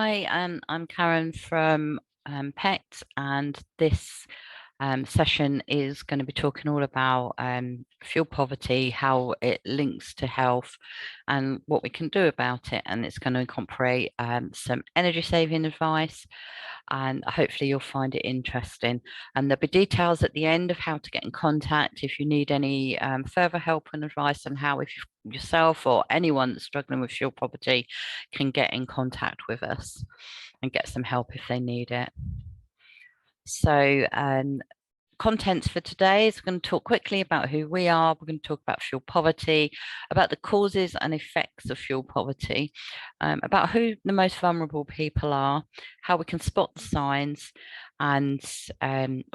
Hi, I'm Karen from PECT, and this session is going to be talking all about fuel poverty, how it links to health, and what we can do about it. And it's going to incorporate some energy saving advice, and hopefully you'll find it interesting. And there'll be details at the end of how to get in contact if you need any further help and advice on how, if yourself or anyone that's struggling with fuel poverty can get in contact with us and get some help if they need it. So contents for today is we're going to talk quickly about who we are. We're going to talk about fuel poverty, about the causes and effects of fuel poverty, about who the most vulnerable people are, how we can spot the signs, and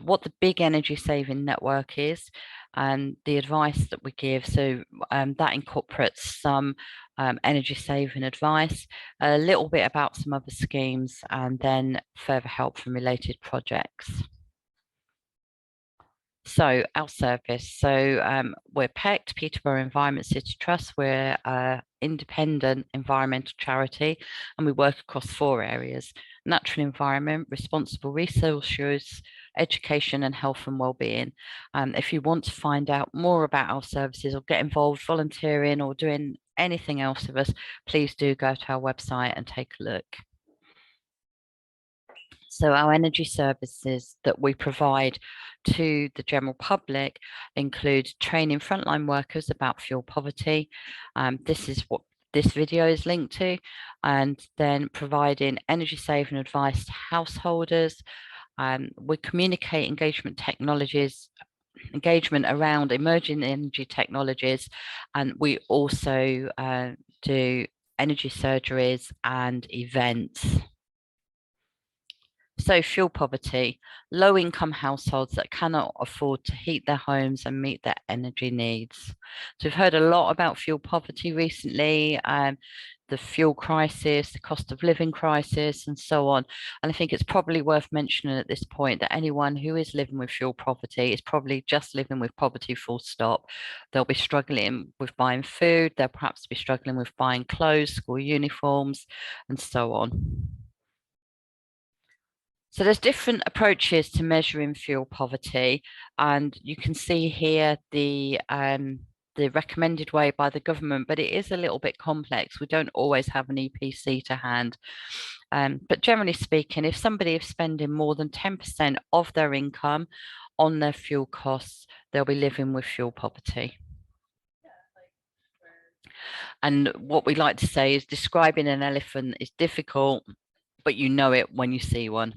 what the big energy saving network is, and the advice that we give. So that incorporates some energy saving advice, a little bit about some other schemes, and then further help from related projects. So our service, we're PECT, Peterborough Environment City Trust. We're an independent environmental charity, and we work across 4 areas: natural environment, responsible resource use, education, and health and wellbeing. If you want to find out more about our services or get involved volunteering or doing anything else with us, please do go to our website and take a look. So our energy services that we provide to the general public include training frontline workers about fuel poverty. This is what this video is linked to, and then providing energy saving advice to householders. We communicate engagement around emerging energy technologies, and we also do energy surgeries and events. So fuel poverty, low-income households that cannot afford to heat their homes and meet their energy needs. So we've heard a lot about fuel poverty recently, the fuel crisis, the cost of living crisis, and so on. And I think it's probably worth mentioning at this point that anyone who is living with fuel poverty is probably just living with poverty full stop. They'll be struggling with buying food, they'll perhaps be struggling with buying clothes, school uniforms, and so on. So there's different approaches to measuring fuel poverty, and you can see here the recommended way by the government, but it is a little bit complex. We don't always have an EPC to hand. But generally speaking, if somebody is spending more than 10% of their income on their fuel costs, they'll be living with fuel poverty. And what we like to say is describing an elephant is difficult, but you know it when you see one.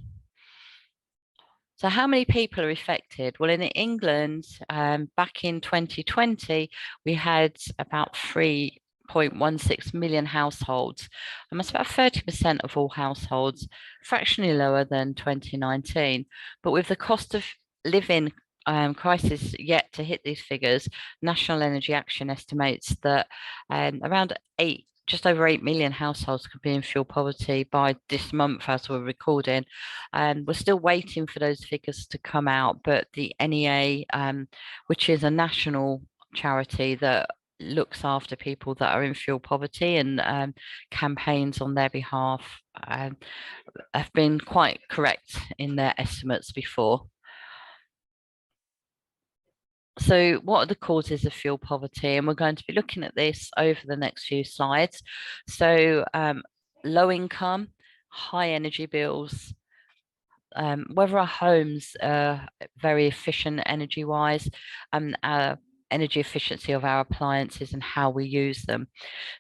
So how many people are affected? Well, in England, back in 2020, we had about 3.16 million households, and that's about 30% of all households, fractionally lower than 2019. But with the cost of living crisis yet to hit these figures, National Energy Action estimates that around just over 8 million households could be in fuel poverty by this month as we're recording. And we're still waiting for those figures to come out, but the NEA, which is a national charity that looks after people that are in fuel poverty and campaigns on their behalf, have been quite correct in their estimates before. So what are the causes of fuel poverty? And we're going to be looking at this over the next few slides. So low income, high energy bills, whether our homes are very efficient energy wise, and energy efficiency of our appliances and how we use them.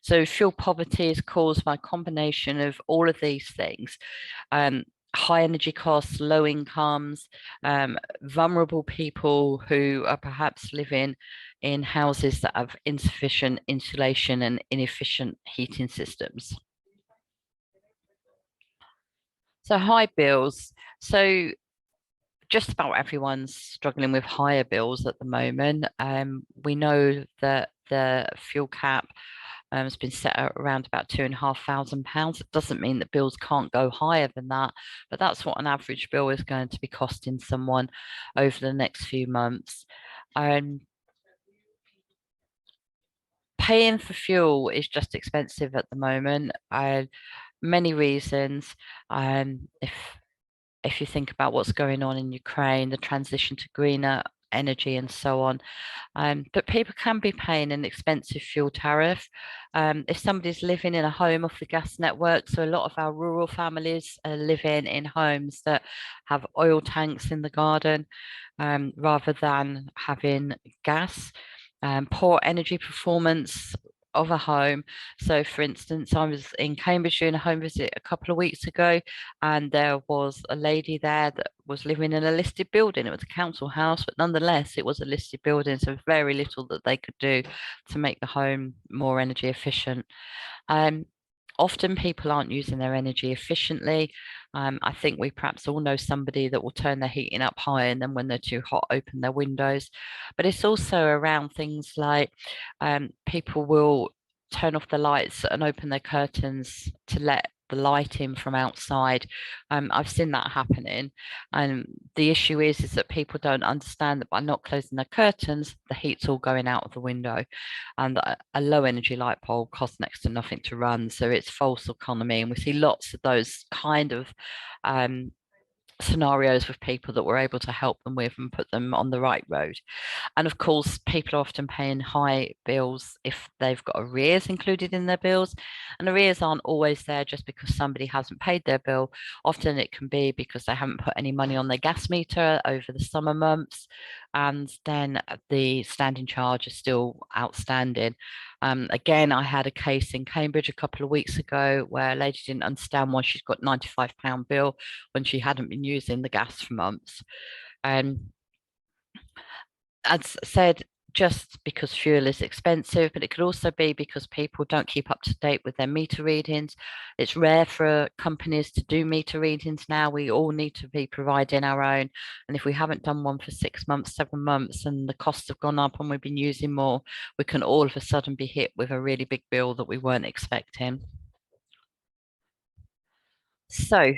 So fuel poverty is caused by a combination of all of these things. High energy costs, low incomes, vulnerable people who are perhaps living in houses that have insufficient insulation and inefficient heating systems. So high bills. So just about everyone's struggling with higher bills at the moment. We know that the fuel cap has been set at around about £2,500. It doesn't mean that bills can't go higher than that, but that's what an average bill is going to be costing someone over the next few months. Paying for fuel is just expensive at the moment. many reasons. If you think about what's going on in Ukraine, the transition to greener energy and so on. But people can be paying an expensive fuel tariff. If somebody's living in a home off the gas network, so a lot of our rural families are living in homes that have oil tanks in the garden rather than having gas. Poor energy performance of a home. So, for instance, I was in Cambridge doing a home visit a couple of weeks ago, and there was a lady there that was living in a listed building. It was a council house, but nonetheless, it was a listed building. So, very little that they could do to make the home more energy efficient. Um, Often people aren't using their energy efficiently. I think we perhaps all know somebody that will turn their heating up high and then when they're too hot, open their windows. But it's also around things like people will turn off the lights and open their curtains to let the light in from outside. I've seen that happening. And the issue is that people don't understand that by not closing their curtains, the heat's all going out of the window. And a low energy light bulb costs next to nothing to run. So it's false economy. And we see lots of those kind of um, scenarios with people that we're able to help them with and put them on the right road. And of course, people are often paying high bills if they've got arrears included in their bills. And arrears aren't always there just because somebody hasn't paid their bill. Often it can be because they haven't put any money on their gas meter over the summer months. And then the standing charge is still outstanding. Again, I had a case in Cambridge a couple of weeks ago where a lady didn't understand why she's got £95 bill when she hadn't been using the gas for months. Um, as said, just because fuel is expensive, but it could also be because people don't keep up to date with their meter readings. It's rare for companies to do meter readings now. We all need to be providing our own. And if we haven't done one for 6 months, 7 months, and the costs have gone up and we've been using more, we can all of a sudden be hit with a really big bill that we weren't expecting. So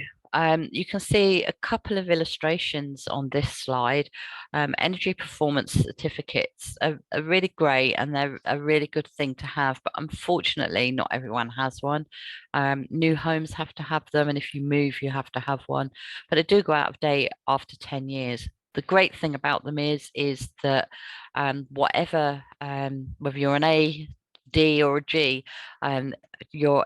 you can see a couple of illustrations on this slide. Energy performance certificates are really great and they're a really good thing to have, but unfortunately not everyone has one. New homes have to have them, and if you move, you have to have one, but they do go out of date after 10 years. The great thing about them is that whatever, whether you're an A, D, or a G, your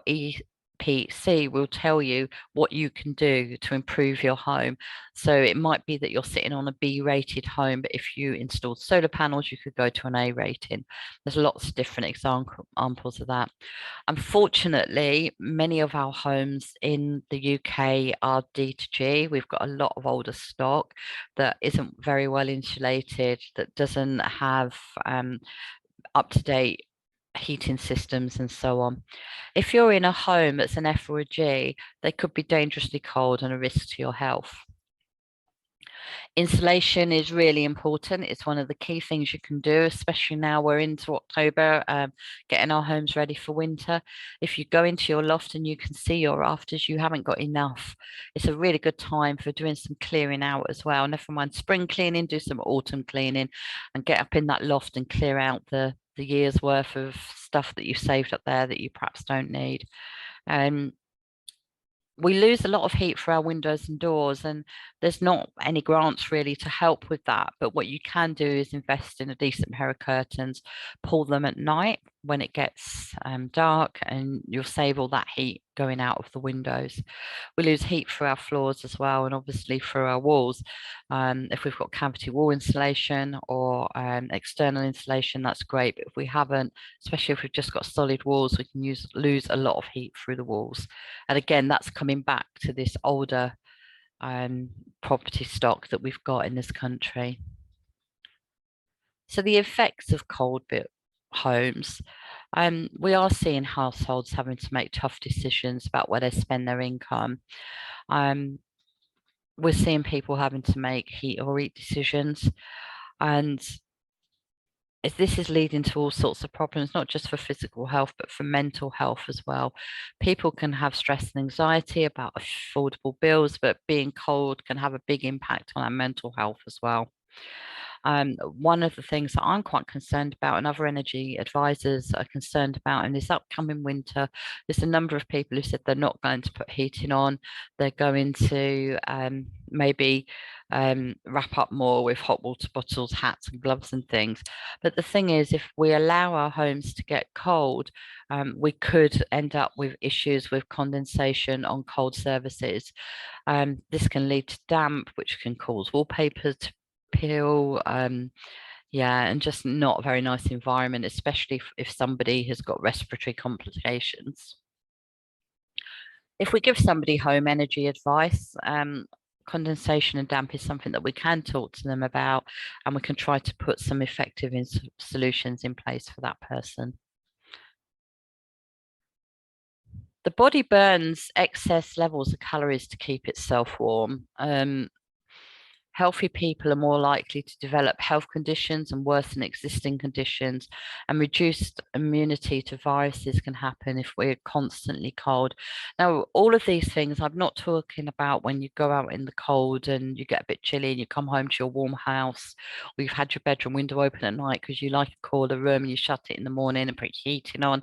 PC will tell you what you can do to improve your home. So it might be that you're sitting on a B rated home, but if you installed solar panels, you could go to an A rating. There's lots of different examples of that. Unfortunately, many of our homes in the UK are D to G. We've got a lot of older stock that isn't very well insulated, that doesn't have up to date heating systems and so on. If you're in a home that's an F or a G, they could be dangerously cold and a risk to your health. Insulation is really important. It's one of the key things you can do, especially now we're into October, getting our homes ready for winter. If you go into your loft and you can see your rafters, you haven't got enough. It's a really good time for doing some clearing out as well. Never mind spring cleaning, do some autumn cleaning and get up in that loft and clear out the year's worth of stuff that you've saved up there that you perhaps don't need. We lose a lot of heat for our windows and doors, and there's not any grants really to help with that. But what you can do is invest in a decent pair of curtains, pull them at night when it gets dark, and you'll save all that heat going out of the windows. We lose heat through our floors as well, and obviously through our walls. If we've got cavity wall insulation or external insulation, that's great. But if we haven't, especially if we've just got solid walls, we can lose a lot of heat through the walls. And again, that's coming back to this older property stock that we've got in this country. So the effects of cold built homes, we are seeing households having to make tough decisions about where they spend their income. We're seeing people having to make heat or eat decisions, and this is leading to all sorts of problems, not just for physical health, but for mental health as well. People can have stress and anxiety about affordable bills, but being cold can have a big impact on our mental health as well. One of the things that I'm quite concerned about, and other energy advisors are concerned about in this upcoming winter, there's a number of people who said they're not going to put heating on. They're going to maybe wrap up more with hot water bottles, hats, and gloves and things. But the thing is, if we allow our homes to get cold, we could end up with issues with condensation on cold surfaces. This can lead to damp, which can cause wallpaper to peel. Yeah, and just not a very nice environment, especially if somebody has got respiratory complications. If we give somebody home energy advice, condensation and damp is something that we can talk to them about, and we can try to put some effective solutions in place for that person. The body burns excess levels of calories to keep itself warm. Healthy people are more likely to develop health conditions and worsen existing conditions, and reduced immunity to viruses can happen if we're constantly cold. Now, all of these things, I'm not talking about when you go out in the cold and you get a bit chilly and you come home to your warm house, or you've had your bedroom window open at night because you like a cooler room and you shut it in the morning and put heating on.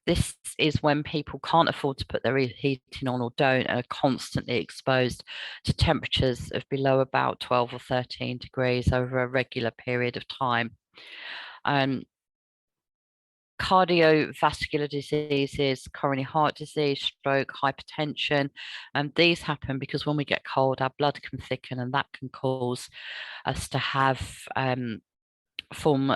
This is when people can't afford to put their heating on or don't, and are constantly exposed to temperatures of below about 12 or 13 degrees over a regular period of time. Cardiovascular diseases, coronary heart disease, stroke, hypertension, and these happen because when we get cold, our blood can thicken, and that can cause us to have form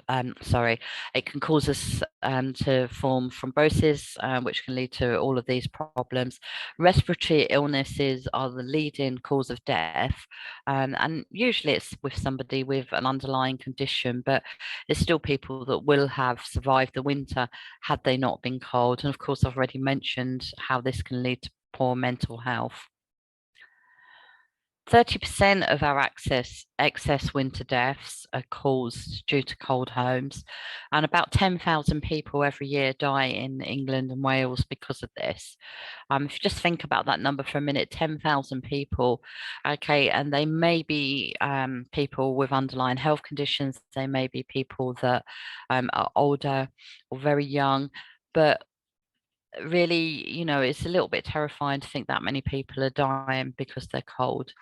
it can cause us to form thrombosis, which can lead to all of these problems. Respiratory illnesses are the leading cause of death, and usually it's with somebody with an underlying condition, but there's still people that will have survived the winter had they not been cold. And of course, I've already mentioned how this can lead to poor mental health. 30% of our excess winter deaths are caused due to cold homes, and about 10,000 people every year die in England and Wales because of this. If you just think about that number for a minute, 10,000 people, okay, and they may be people with underlying health conditions, they may be people that are older or very young, but really, it's a little bit terrifying to think that many people are dying because they're cold.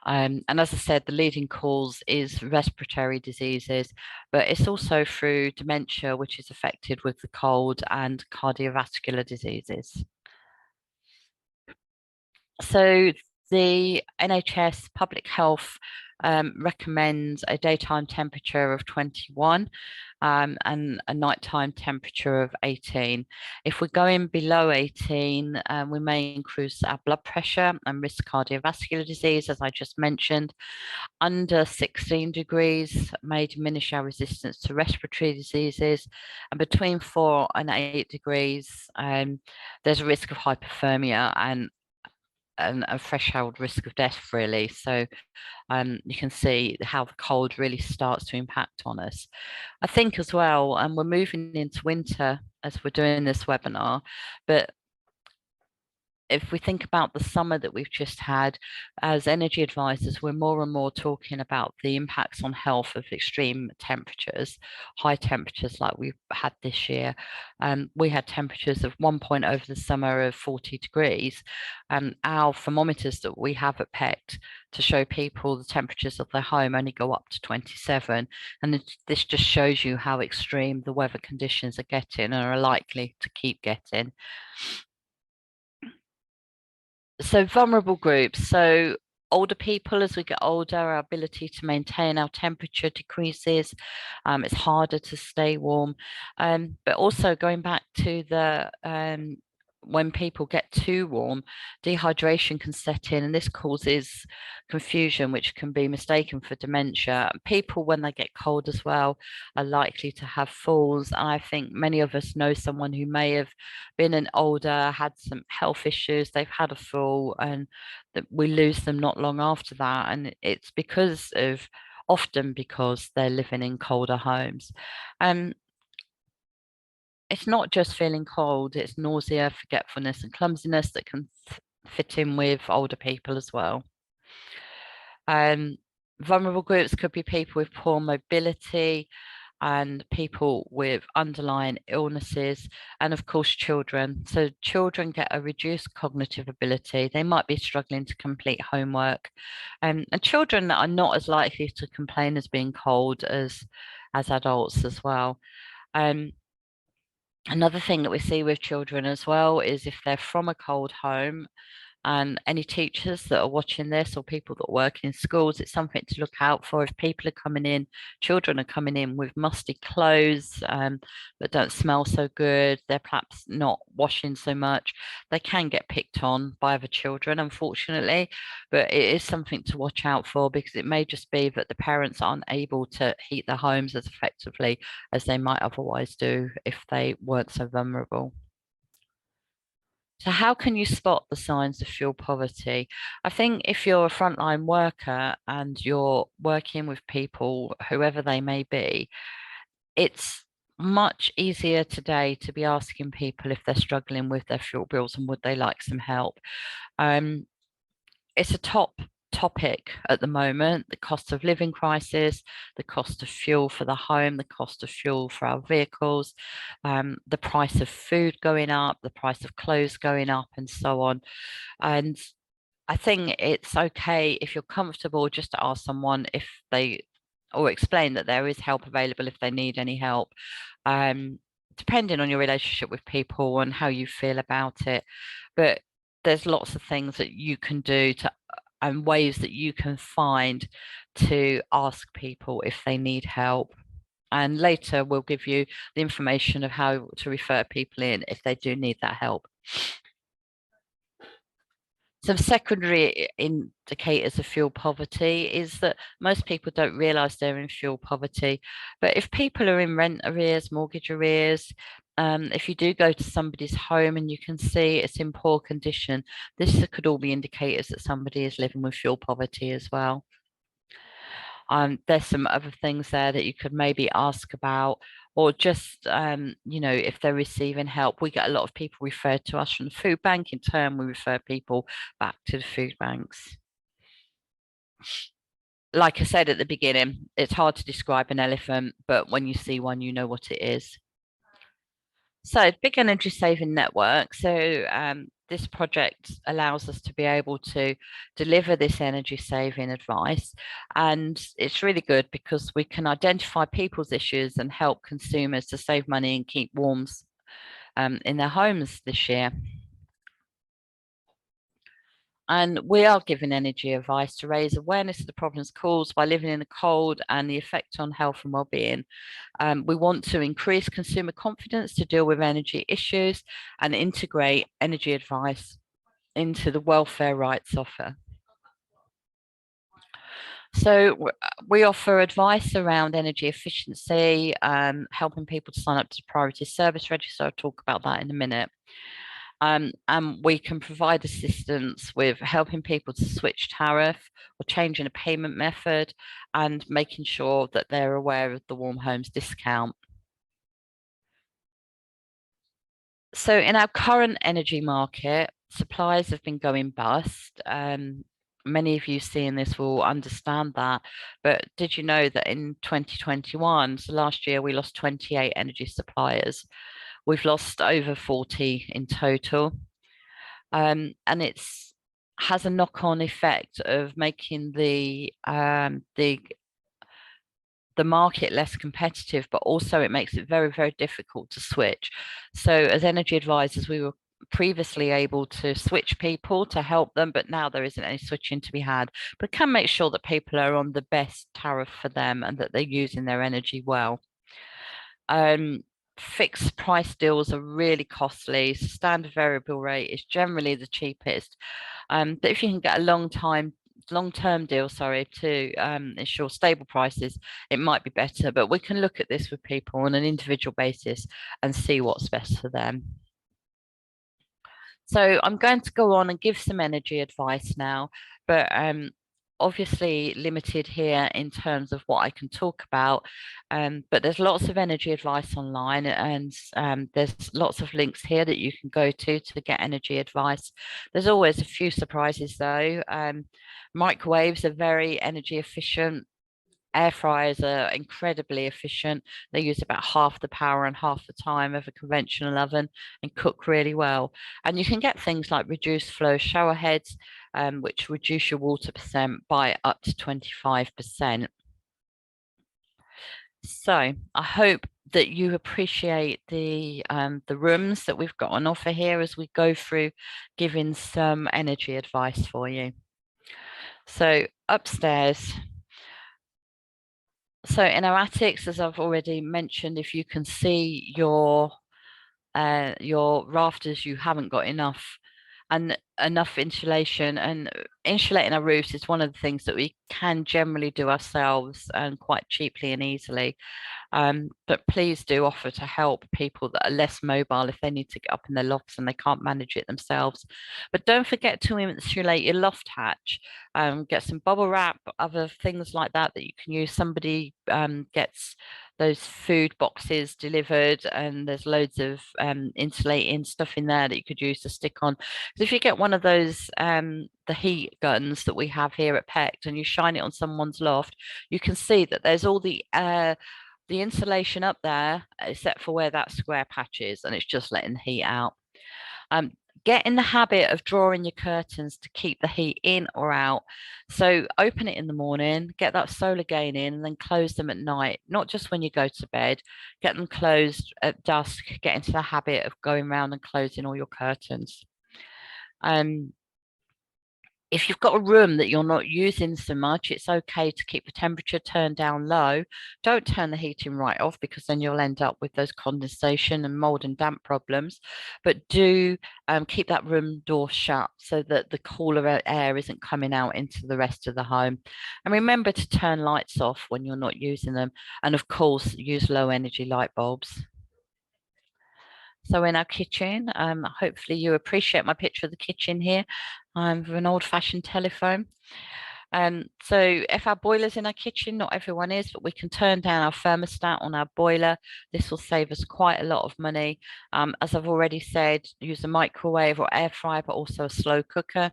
And as I said, the leading cause is respiratory diseases, but it's also through dementia, which is affected with the cold, and cardiovascular diseases. So the NHS Public Health recommends a daytime temperature of 21 and a nighttime temperature of 18. If we're going below 18, we may increase our blood pressure and risk cardiovascular disease, as I just mentioned. Under 16 degrees may diminish our resistance to respiratory diseases, and between 4 and 8 degrees, there's a risk of hypothermia and a threshold risk of death, really. So you can see how the cold really starts to impact on us. I think as well, and we're moving into winter as we're doing this webinar, but if we think about the summer that we've just had, as energy advisors, we're more and more talking about the impacts on health of extreme temperatures, high temperatures like we've had this year. We had temperatures of 1 point over the summer of 40 degrees. Our thermometers that we have at PECT to show people the temperatures of their home only go up to 27. And this just shows you how extreme the weather conditions are getting and are likely to keep getting. So vulnerable groups. So older people, as we get older, our ability to maintain our temperature decreases. It's harder to stay warm. But also going back to the when people get too warm, dehydration can set in, and this causes confusion, which can be mistaken for dementia. People, when they get cold as well, are likely to have falls. And I think many of us know someone who may have been an older, had some health issues, they've had a fall, and that we lose them not long after that. And it's often because they're living in colder homes. It's not just feeling cold, it's nausea, forgetfulness, and clumsiness that can fit in with older people as well. Vulnerable groups could be people with poor mobility and people with underlying illnesses, and of course, children. So, children get a reduced cognitive ability. They might be struggling to complete homework, and children are not as likely to complain as being cold as adults as well. Um, Another thing that we see with children as well is if they're from a cold home, and any teachers that are watching this or people that work in schools, it's something to look out for. If people are coming in, children are coming in with musty clothes that don't smell so good, they're perhaps not washing so much, they can get picked on by other children, unfortunately. But it is something to watch out for, because it may just be that the parents aren't able to heat their homes as effectively as they might otherwise do if they weren't so vulnerable. So how can you spot the signs of fuel poverty? I think if you're a frontline worker and you're working with people, whoever they may be, it's much easier today to be asking people if they're struggling with their fuel bills and would they like some help. Um, it's a top topic at the moment, the cost of living crisis, the cost of fuel for the home, the cost of fuel for our vehicles, the price of food going up, the price of clothes going up, and so on. And I think it's okay if you're comfortable just to ask someone if they, or explain that there is help available if they need any help, um, depending on your relationship with people and how you feel about it. But there's lots of things that you can do to, and ways that you can find to ask people if they need help. And later we'll give you the information of how to refer people in if they do need that help. Some secondary indicators of fuel poverty is that most people don't realise they're in fuel poverty. But if people are in rent arrears, mortgage arrears, if you do go to somebody's home and you can see it's in poor condition, this could all be indicators that somebody is living with fuel poverty as well. There's some other things there that you could maybe ask about, or just, if they're receiving help. We get a lot of people referred to us from the food bank. In turn, we refer people back to the food banks. Like I said at the beginning, it's hard to describe an elephant, but when you see one, you know what it is. So, big energy saving network. So, this project allows us to be able to deliver this energy saving advice. And it's really good because we can identify people's issues and help consumers to save money and keep warm in their homes this year. And we are giving energy advice to raise awareness of the problems caused by living in the cold and the effect on health and well-being. We want to increase consumer confidence to deal with energy issues and integrate energy advice into the welfare rights offer. So we offer advice around energy efficiency, helping people to sign up to the priority service register. I'll talk about that in a minute. And we can provide assistance with helping people to switch tariff or changing a payment method and making sure that they're aware of the Warm Homes discount. So in our current energy market, supplies have been going bust. Many of you seeing this will understand that. But did you know that in 2021, so last year, we lost 28 energy suppliers. We've lost over 40 in total. And it's has a knock-on effect of making the market less competitive, but also it makes it very, very difficult to switch. So as energy advisors, we were previously able to switch people to help them, but now there isn't any switching to be had. But can make sure that people are on the best tariff for them and that they're using their energy well. Fixed price deals are really costly. Standard variable rate is generally the cheapest. But if you can get a long-term deal, to ensure stable prices, it might be better. But we can look at this with people on an individual basis and see what's best for them. So I'm going to go on and give some energy advice now, but obviously limited here in terms of what I can talk about, but there's lots of energy advice online, and there's lots of links here that you can go to get energy advice. There's always a few surprises though. Microwaves are very energy efficient. Air fryers are incredibly efficient. They use about half the power and half the time of a conventional oven and cook really well. And you can get things like reduced flow shower heads, which reduce your water percent by up to 25%. So I hope that you appreciate the rooms that we've got on offer here as we go through giving some energy advice for you. So upstairs, so in our attics, as I've already mentioned, if you can see your rafters, you haven't got enough and enough insulation. And insulating our roofs is one of the things that we can generally do ourselves and quite cheaply and easily. But please do offer to help people that are less mobile if they need to get up in their lofts and they can't manage it themselves. But don't forget to insulate your loft hatch. Get some bubble wrap, other things like that that you can use. Somebody gets those food boxes delivered, and there's loads of insulating stuff in there that you could use to stick on. Because if you get one of those the heat guns that we have here at PECT and you shine it on someone's loft, you can see that there's all the insulation up there, except for where that square patch is, and it's just letting the heat out. Get in the habit of drawing your curtains to keep the heat in or out. So open it in the morning, get that solar gain in, and then close them at night, not just when you go to bed. Get them closed at dusk, get into the habit of going around and closing all your curtains. If you've got a room that you're not using so much, it's okay to keep the temperature turned down low. Don't turn the heating right off, because then you'll end up with those condensation and mold and damp problems. But do keep that room door shut so that the cooler air isn't coming out into the rest of the home. And remember to turn lights off when you're not using them. And of course, use low energy light bulbs. So in our kitchen, hopefully you appreciate my picture of the kitchen here. I'm with an old-fashioned telephone. So if our boiler's in our kitchen, not everyone is, but we can turn down our thermostat on our boiler. This will save us quite a lot of money. As I've already said, use a microwave or air fryer, but also a slow cooker.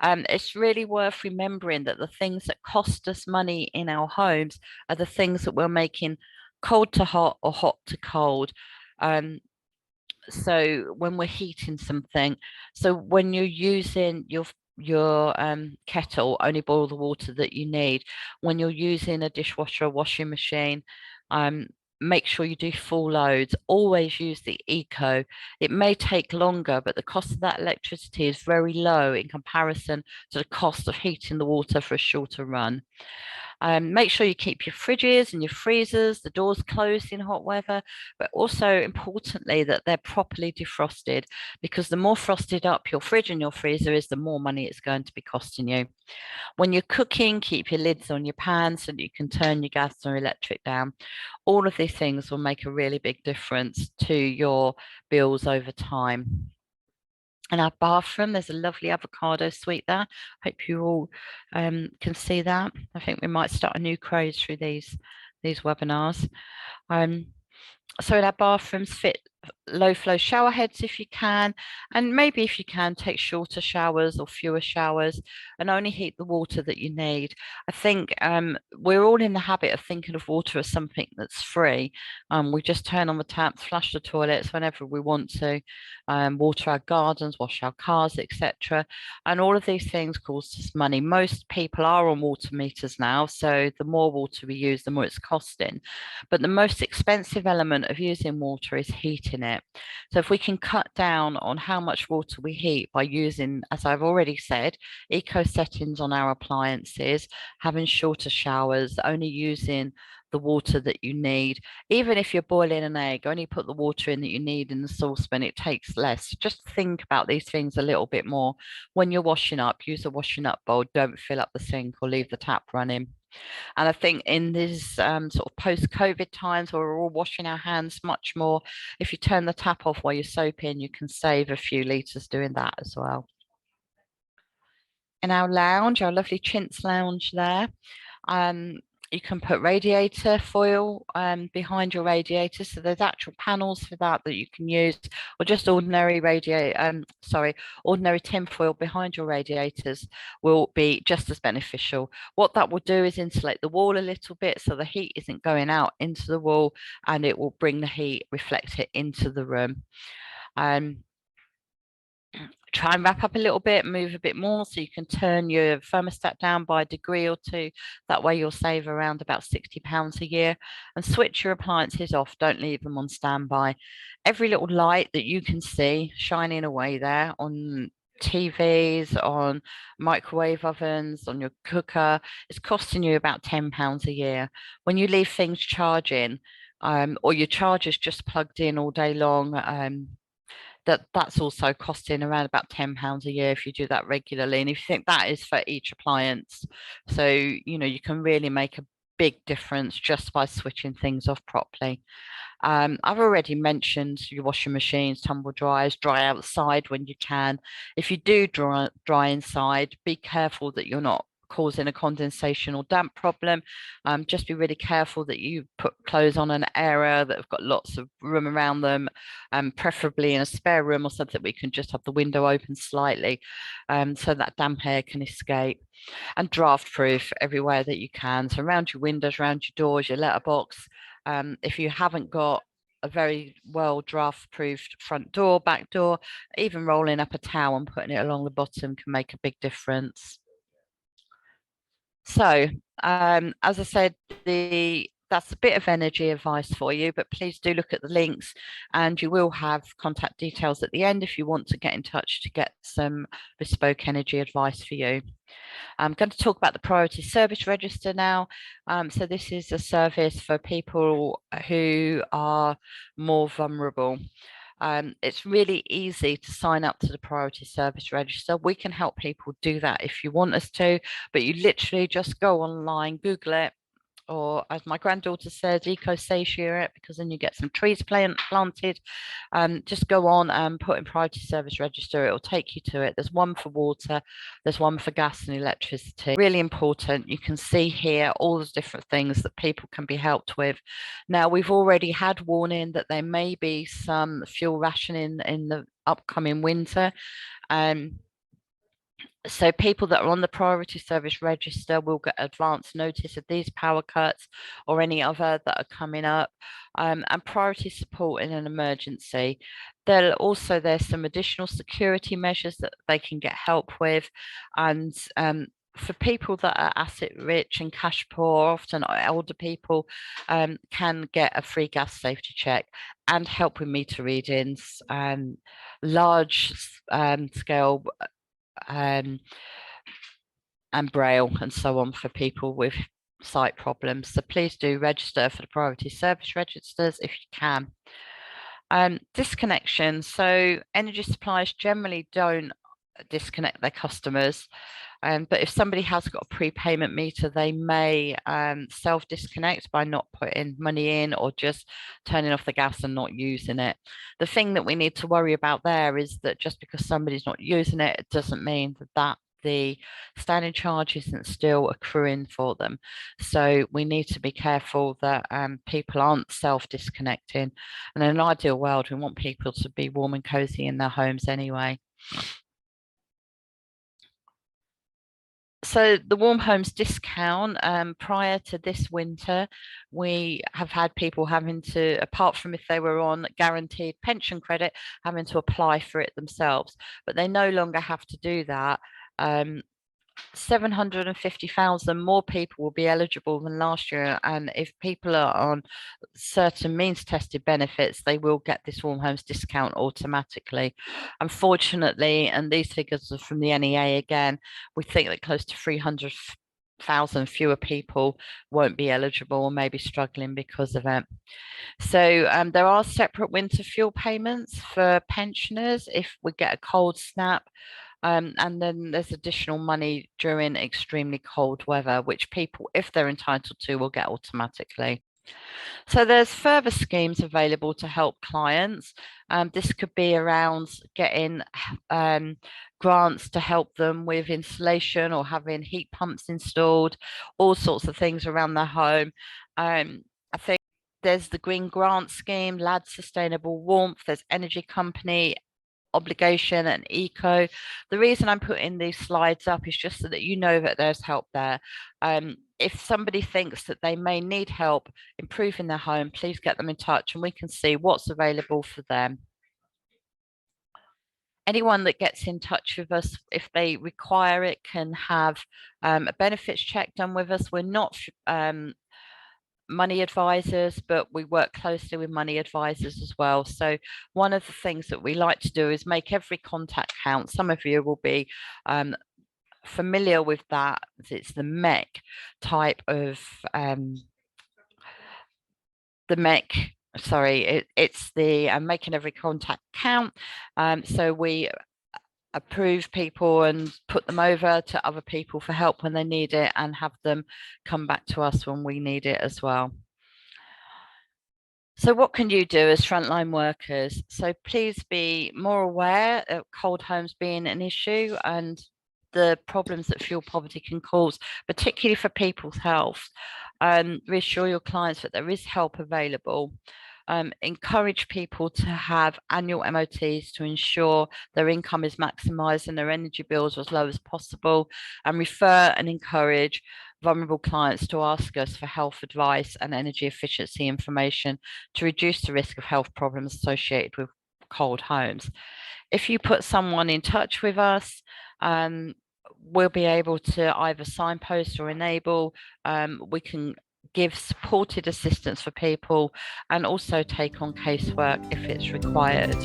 It's really worth remembering that the things that cost us money in our homes are the things that we're making cold to hot or hot to cold. So when we're heating something, so when you're using your kettle, only boil the water that you need. When you're using a dishwasher or washing machine, make sure you do full loads. Always use the eco. It may take longer, but the cost of that electricity is very low in comparison to the cost of heating the water for a shorter run. Make sure you keep your fridges and your freezers, the doors closed in hot weather, but also importantly that they're properly defrosted, because the more frosted up your fridge and your freezer is, the more money it's going to be costing you. When you're cooking, keep your lids on your pans so that you can turn your gas or electric down. All of these things will make a really big difference to your bills over time. In our bathroom, there's a lovely avocado suite there. Hope you all can see that. I think we might start a new craze through these webinars. So in our bathrooms, fit low flow shower heads if you can, and maybe if you can, take shorter showers or fewer showers and only heat the water that you need. I think we're all in the habit of thinking of water as something that's free. We just turn on the tap, flush the toilets whenever we want to, water our gardens, wash our cars, etc. And all of these things cost us money. Most people are on water meters now, so the more water we use, the more it's costing. But the most expensive element of using water is heating it. So if we can cut down on how much water we heat by using, as I've already said, eco settings on our appliances, having shorter showers, only using the water that you need. Even if you're boiling an egg, only put the water in that you need in the saucepan. It takes less. Just think about these things a little bit more. When you're washing up, use a washing up bowl. Don't fill up the sink or leave the tap running. And I think in these sort of post-COVID times where we're all washing our hands much more, if you turn the tap off while you're soaping, you can save a few litres doing that as well. in our lounge, our lovely chintz lounge there. Um, you can put radiator foil behind your radiator. So there's actual panels for that that you can use, or just ordinary ordinary tin foil behind your radiators will be just as beneficial. What that will do is insulate the wall a little bit so the heat isn't going out into the wall, and it will bring the heat, reflect it into the room. Try and wrap up a little bit, move a bit more, so you can turn your thermostat down by a degree or two. That way you'll save around about £60 a year. And switch your appliances off, don't leave them on standby. Every little light that you can see shining away there on TVs, on microwave ovens, on your cooker, is costing you about £10 a year. When you leave things charging, or your charger's just plugged in all day long, that's also costing around about £10 a year if you do that regularly. And if you think that is for each appliance, so you can really make a big difference just by switching things off properly. I've already mentioned your washing machines, tumble dryers, dry outside when you can. If you do dry inside, be careful that you're not causing a condensation or damp problem. Just be really careful that you put clothes on an area that have got lots of room around them, preferably in a spare room or something that we can just have the window open slightly, so that damp air can escape. And draft proof everywhere that you can. So around your windows, around your doors, your letterbox. If you haven't got a very well draft proofed front door, back door, even rolling up a towel and putting it along the bottom can make a big difference. So, as I said, that's a bit of energy advice for you, but please do look at the links, and you will have contact details at the end if you want to get in touch to get some bespoke energy advice for you. I'm going to talk about the Priority Service Register now. So this is a service for people who are more vulnerable. It's really easy to sign up to the Priority Service Register. We can help people do that if you want us to, but you literally just go online, Google it, or as my granddaughter says, eco-satiate, because then you get some trees planted. Just go on and put in Priority Service Register. It will take you to it. There's one for water, there's one for gas and electricity. Really important. You can see here all the different things that people can be helped with. Now, we've already had warning that there may be some fuel rationing in the upcoming winter. So people that are on the Priority Service Register will get advance notice of these power cuts or any other that are coming up, and priority support in an emergency. There's some additional security measures that they can get help with, and for people that are asset rich and cash poor, often older people, can get a free gas safety check and help with meter readings, large scale and braille and so on for people with sight problems. So please do register for the Priority Service Registers if you can. Disconnection. So energy suppliers generally don't disconnect their customers. But if somebody has got a prepayment meter, they may self-disconnect by not putting money in or just turning off the gas and not using it. The thing that we need to worry about there is that just because somebody's not using it, it doesn't mean that the standing charge isn't still accruing for them. So we need to be careful that people aren't self-disconnecting. And in an ideal world, we want people to be warm and cozy in their homes anyway. So the Warm Homes discount, prior to this winter, we have had people having to, apart from if they were on guaranteed pension credit, having to apply for it themselves, but they no longer have to do that. 750,000 more people will be eligible than last year, and if people are on certain means tested benefits, they will get this Warm Homes discount automatically. Unfortunately, and these figures are from the NEA again, we think that close to 300,000 fewer people won't be eligible or may be struggling because of it. So there are separate winter fuel payments for pensioners if we get a cold snap. And then there's additional money during extremely cold weather, which people, if they're entitled to, will get automatically. So there's further schemes available to help clients. This could be around getting grants to help them with insulation or having heat pumps installed, all sorts of things around their home. I think there's the Green Grant Scheme, LAD Sustainable Warmth, there's Energy Company, Obligation and Eco. The reason I'm putting these slides up is just so that you know that there's help there. If somebody thinks that they may need help improving their home, please get them in touch and we can see what's available for them. Anyone that gets in touch with us, if they require it, can have a benefits check done with us. We're not money advisors, but we work closely with money advisors as well. So one of the things that we like to do is make every contact count. Some of you will be familiar with that. It's the MEC type of the MEC. Sorry, it's the making every contact count. So we approve people and put them over to other people for help when they need it and have them come back to us when we need it as well. So what can you do as frontline workers? So please be more aware of cold homes being an issue and the problems that fuel poverty can cause, particularly for people's health. Reassure your clients that there is help available. Encourage people to have annual MOTs to ensure their income is maximised and their energy bills are as low as possible, and refer and encourage vulnerable clients to ask us for health advice and energy efficiency information to reduce the risk of health problems associated with cold homes. If you put someone in touch with us, we'll be able to either signpost or enable. We can give supported assistance for people and also take on casework if it's required.